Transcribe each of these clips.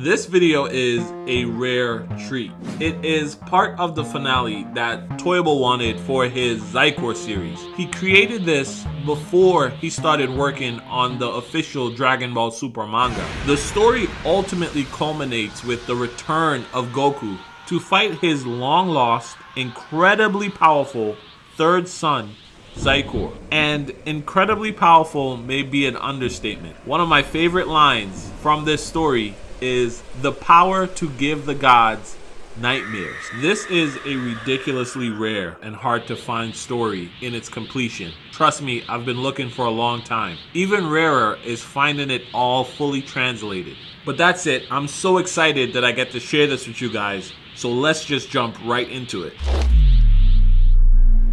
This video is a rare treat. It is part of the finale that Toyotaro wanted for his Xicor series. He created this before he started working on the official Dragon Ball Super manga. The story ultimately culminates with the return of Goku to fight his long-lost, incredibly powerful third son, Xicor. And incredibly powerful may be an understatement. One of my favorite lines from this story is the power to give the gods nightmares. This is a ridiculously rare and hard to find story in its completion. Trust me, I've been looking for a long time. Even rarer is finding it all fully translated. But that's it. I'm so excited that I get to share this with you guys. So let's just jump right into it.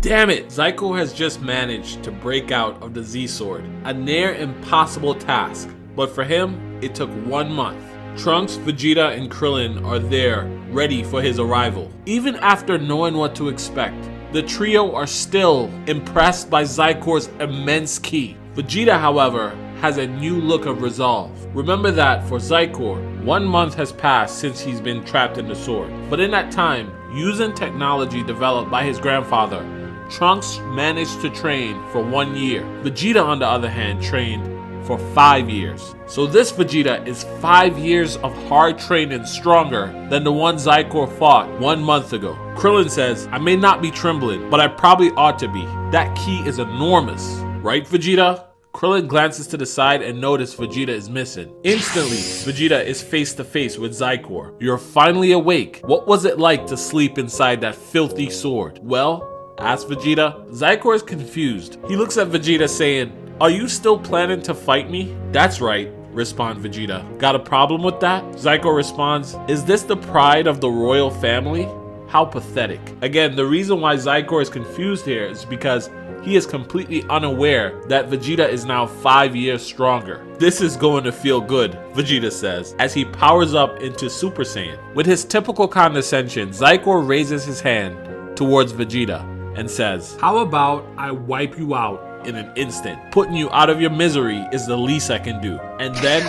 Damn it! Xicor has just managed to break out of the Z-Sword. A near impossible task. But for him, it took 1 month. Trunks, Vegeta, and Krillin are there, ready for his arrival. Even after knowing what to expect, the trio are still impressed by Xicor's immense ki. Vegeta, however, has a new look of resolve. Remember that for Xicor, 1 month has passed since he's been trapped in the sword. But in that time, using technology developed by his grandfather, Trunks managed to train for 1 year. Vegeta, on the other hand, trained for 5 years. So this Vegeta is 5 years of hard training stronger than the one Xicor fought 1 month ago. Krillin says, I may not be trembling, but I probably ought to be. That ki is enormous. Right, Vegeta? Krillin glances to the side and notices Vegeta is missing. Instantly, Vegeta is face to face with Xicor. You're finally awake. What was it like to sleep inside that filthy sword? Well, asked Vegeta. Xicor is confused. He looks at Vegeta saying, are you still planning to fight me? That's right, responds Vegeta. Got a problem with that? Xicor responds, is this the pride of the royal family? How pathetic. Again, the reason why Xicor is confused here is because he is completely unaware that Vegeta is now 5 years stronger. This is going to feel good, Vegeta says, as he powers up into Super Saiyan. With his typical condescension, Xicor raises his hand towards Vegeta and says, how about I wipe you out in an instant? Putting you out of your misery is the least I can do. And then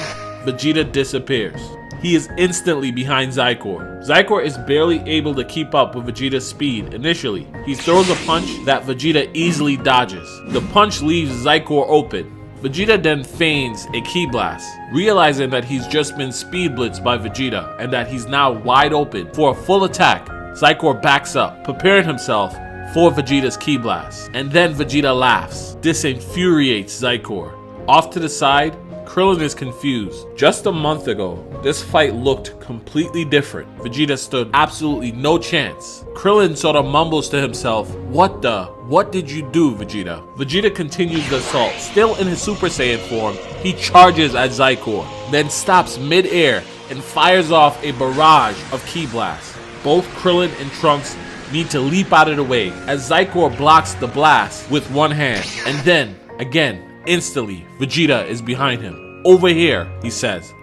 Vegeta disappears. He is instantly behind Xicor. Xicor is barely able to keep up with Vegeta's speed initially. He throws a punch that Vegeta easily dodges. The punch leaves Xicor open. Vegeta then feigns a ki blast, realizing that he's just been speed blitzed by Vegeta and that he's now wide open for a full attack. Xicor backs up, preparing himself for Vegeta's ki blast. And then Vegeta laughs. This infuriates Xicor. Off to the side, Krillin is confused. Just a month ago, this fight looked completely different. Vegeta stood absolutely no chance. Krillin sort of mumbles to himself, what did you do, Vegeta? Vegeta continues the assault. Still in his Super Saiyan form, he charges at Xicor, then stops mid-air and fires off a barrage of ki blasts. Both Krillin and Trunks need to leap out of the way as Xicor blocks the blast with one hand. And then, again, instantly, Vegeta is behind him. Over here, he says,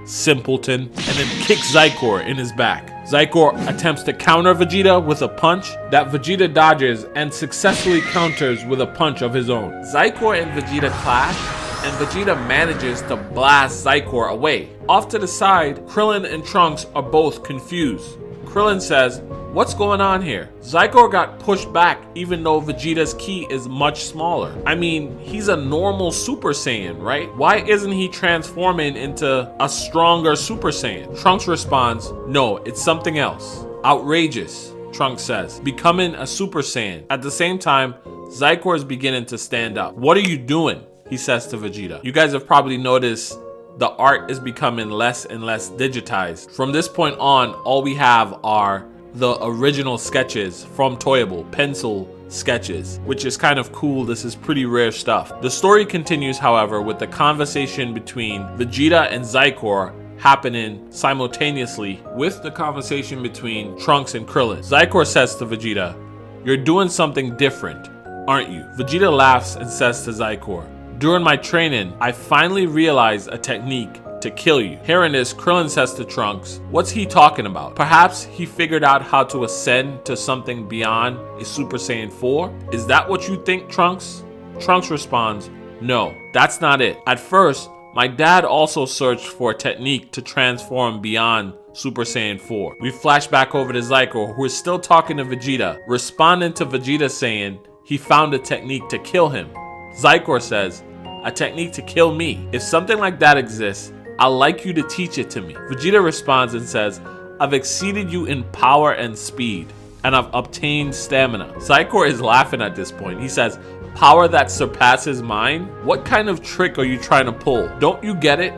simpleton, and then kicks Xicor in his back. Xicor attempts to counter Vegeta with a punch that Vegeta dodges and successfully counters with a punch of his own. Xicor and Vegeta clash, and Vegeta manages to blast Xicor away. Off to the side, Krillin and Trunks are both confused. Krillin says, what's going on here? Xicor got pushed back even though Vegeta's ki is much smaller. I mean, he's a normal Super Saiyan, right? Why isn't he transforming into a stronger Super Saiyan? Trunks responds, no, it's something else. Outrageous, Trunks says, becoming a Super Saiyan. At the same time, Xicor is beginning to stand up. What are you doing? He says to Vegeta. You guys have probably noticed the art is becoming less and less digitized. From this point on, all we have are the original sketches from Toyotaro, pencil sketches, which is kind of cool. This is pretty rare stuff. The story continues, however, with the conversation between Vegeta and Xicor happening simultaneously with the conversation between Trunks and Krillin. Xicor says to Vegeta, you're doing something different, aren't you? Vegeta laughs and says to Xicor, during my training, I finally realized a technique to kill you. Hearing this, Krillin says to Trunks, what's he talking about? Perhaps he figured out how to ascend to something beyond a Super Saiyan 4? Is that what you think, Trunks? Trunks responds, no, that's not it. At first, My dad also searched for a technique to transform beyond Super Saiyan 4. We flash back over to Xicor, who is still talking to Vegeta, responding to Vegeta saying he found a technique to kill him. Xicor says, a technique to kill me? If something like that exists, I'd like you to teach it to me. Vegeta responds and says, I've exceeded you in power and speed, and I've obtained stamina. Xicor is laughing at this point. He says, power that surpasses mine? What kind of trick are you trying to pull? Don't you get it?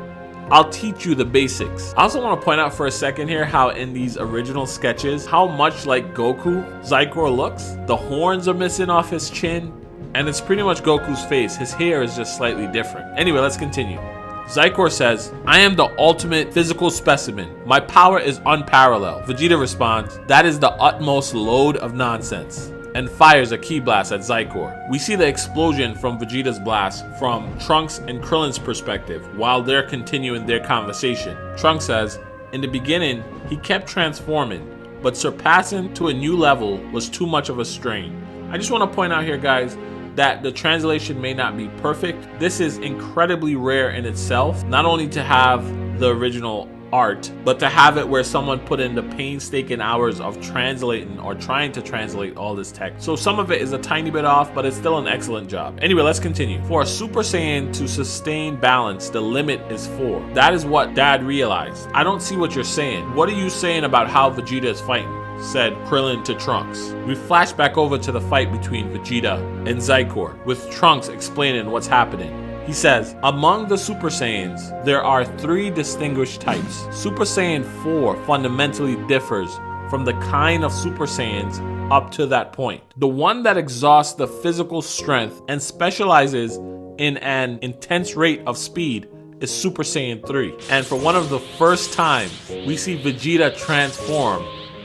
I'll teach you the basics. I also want to point out for a second here how in these original sketches, how much like Goku Xicor looks. The horns are missing off his chin, and it's pretty much Goku's face. His hair is just slightly different. Anyway, let's continue. Xicor says, I am the ultimate physical specimen. My power is unparalleled. Vegeta responds, that is the utmost load of nonsense, and fires a ki blast at Xicor. We see the explosion from Vegeta's blast from Trunks and Krillin's perspective while they're continuing their conversation. Trunks says, in the beginning, he kept transforming, but surpassing to a new level was too much of a strain. I just want to point out here, guys, that the translation may not be perfect. This is incredibly rare in itself, not only to have the original art, but to have it where someone put in the painstaking hours of translating or trying to translate all this text. So some of it is a tiny bit off, but it's still an excellent job. Anyway, let's continue. For a Super Saiyan to sustain balance, the limit is 4. That is what Dad realized. I don't see what you're saying. What are you saying about how Vegeta is fighting? Said Krillin to Trunks. We flash back over to the fight between Vegeta and Xicor, with Trunks explaining what's happening. He says, among the Super Saiyans, there are 3 distinguished types. Super Saiyan 4 fundamentally differs from the kind of Super Saiyans up to that point. The one that exhausts the physical strength and specializes in an intense rate of speed is Super Saiyan 3. And for one of the first times, we see Vegeta transform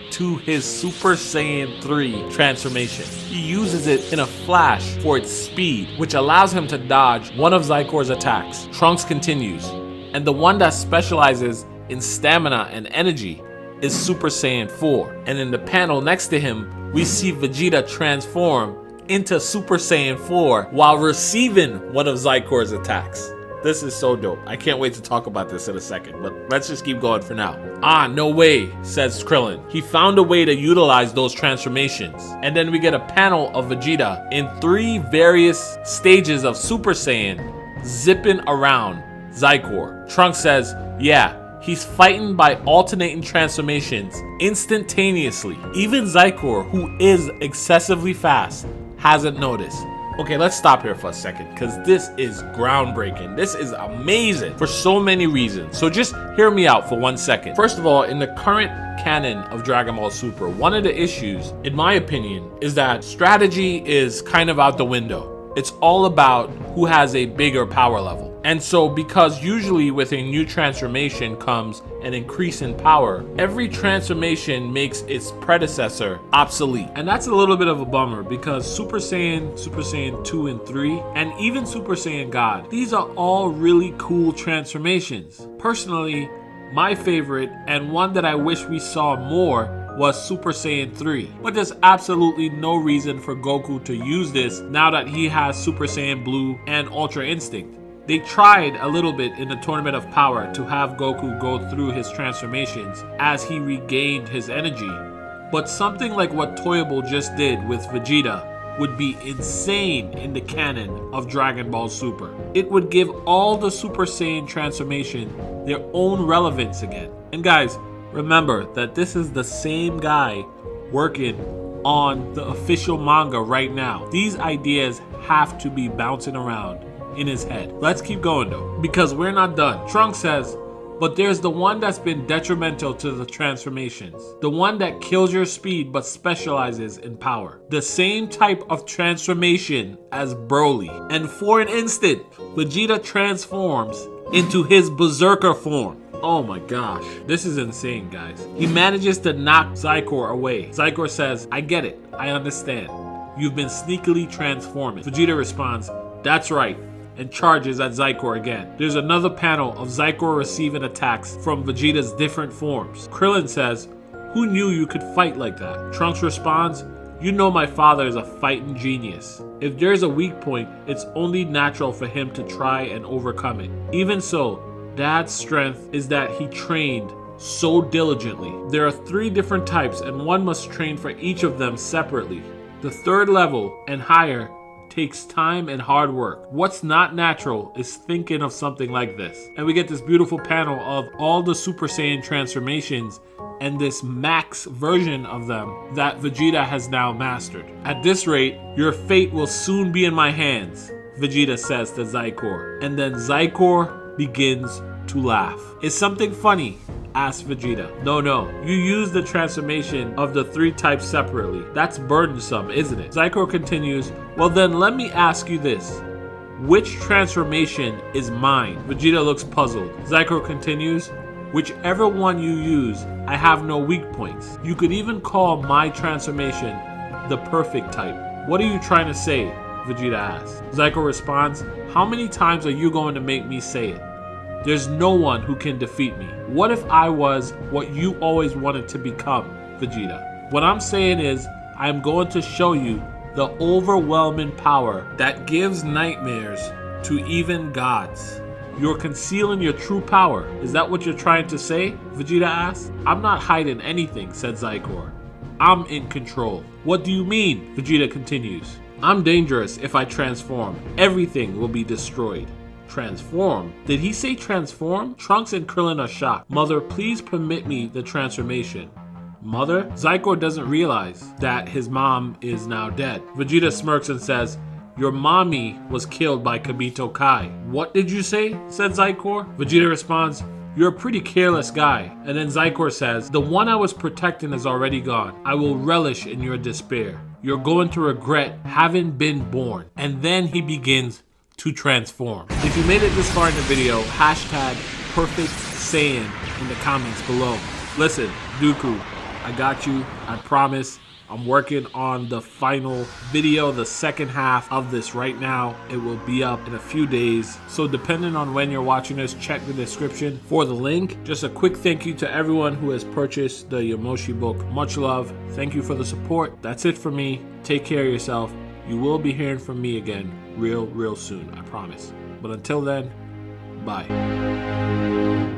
to his Super Saiyan 3 transformation. He uses it in a flash for its speed, which allows him to dodge one of Zycor's attacks. Trunks continues, and the one that specializes in stamina and energy is Super Saiyan 4. And in the panel next to him, we see Vegeta transform into Super Saiyan 4 while receiving one of Zycor's attacks. This is so dope. I can't wait to talk about this in a second, but let's just keep going for now. Ah, no way, says Krillin. He found a way to utilize those transformations. And then we get a panel of Vegeta in 3 various stages of Super Saiyan zipping around Xicor. Trunks says, yeah, he's fighting by alternating transformations instantaneously. Even Xicor, who is excessively fast, hasn't noticed. Okay, let's stop here for a second, because this is groundbreaking. This is amazing for so many reasons. So just hear me out for 1 second. First of all, in the current canon of Dragon Ball Super, one of the issues, in my opinion, is that strategy is kind of out the window. It's all about who has a bigger power level. And so because usually with a new transformation comes an increase in power, every transformation makes its predecessor obsolete. And that's a little bit of a bummer because Super Saiyan 2 and 3, and even Super Saiyan God, these are all really cool transformations. Personally, my favorite and one that I wish we saw more was Super Saiyan 3. But there's absolutely no reason for Goku to use this now that he has Super Saiyan Blue and Ultra Instinct. They tried a little bit in the Tournament of Power to have Goku go through his transformations as he regained his energy. But something like what Toyotaro just did with Vegeta would be insane in the canon of Dragon Ball Super. It would give all the Super Saiyan transformation their own relevance again. And guys, remember that this is the same guy working on the official manga right now. These ideas have to be bouncing around in his head. Let's keep going though, because we're not done. Trunks says, but there's the one that's been detrimental to the transformations. The one that kills your speed but specializes in power. The same type of transformation as Broly. And for an instant, Vegeta transforms into his Berserker form. Oh my gosh, this is insane, guys. He manages to knock Xicor away. Xicor says, I get it, I understand. You've been sneakily transforming. Vegeta responds, that's right, and charges at Xicor again. There's another panel of Xicor receiving attacks from Vegeta's different forms. Krillin says, who knew you could fight like that? Trunks responds, You know my father is a fighting genius. If there's a weak point, it's only natural for him to try and overcome it. Even so, Dad's strength is that he trained so diligently. There are 3 different types and one must train for each of them separately. The 3rd level and higher takes time and hard work. What's not natural is thinking of something like this. And we get this beautiful panel of all the Super Saiyan transformations and this max version of them that Vegeta has now mastered. At this rate, your fate will soon be in my hands, Vegeta says to Xicor. And then Xicor begins to laugh. Is something funny? Asks Vegeta. No, you use the transformation of the 3 types separately. That's burdensome, isn't it? Xicor continues, well then let me ask you this. Which transformation is mine? Vegeta looks puzzled. Xicor continues, whichever one you use, I have no weak points. You could even call my transformation the perfect type. What are you trying to say? Vegeta asks. Xicor responds, how many times are you going to make me say it? There's no one who can defeat me. What if I was what you always wanted to become, Vegeta? What I'm saying is, I'm going to show you the overwhelming power that gives nightmares to even gods. You're concealing your true power. Is that what you're trying to say? Vegeta asks. I'm not hiding anything, said Xicor. I'm in control. What do you mean? Vegeta continues. I'm dangerous if I transform. Everything will be destroyed. Transform? Did he say transform? Trunks and Krillin are shocked. Mother, please permit me the transformation. Mother? Xicor doesn't realize that his mom is now dead. Vegeta smirks and says, your mommy was killed by Kamito Kai. What did you say? Said Xicor. Vegeta responds, you're a pretty careless guy. And then Xicor says, the one I was protecting is already gone. I will relish in your despair. You're going to regret having been born. And then he begins to transform. If you made it this far in the video, hashtag Perfect Saiyan in the comments below. Listen, Goku, I got you. I promise. I'm working on the final video, the second half of this right now. It will be up in a few days. So depending on when you're watching this, check the description for the link. Just a quick thank you to everyone who has purchased the Yamoshi book. Much love. Thank you for the support. That's it for me. Take care of yourself. You will be hearing from me again real soon, I promise. But until then, bye.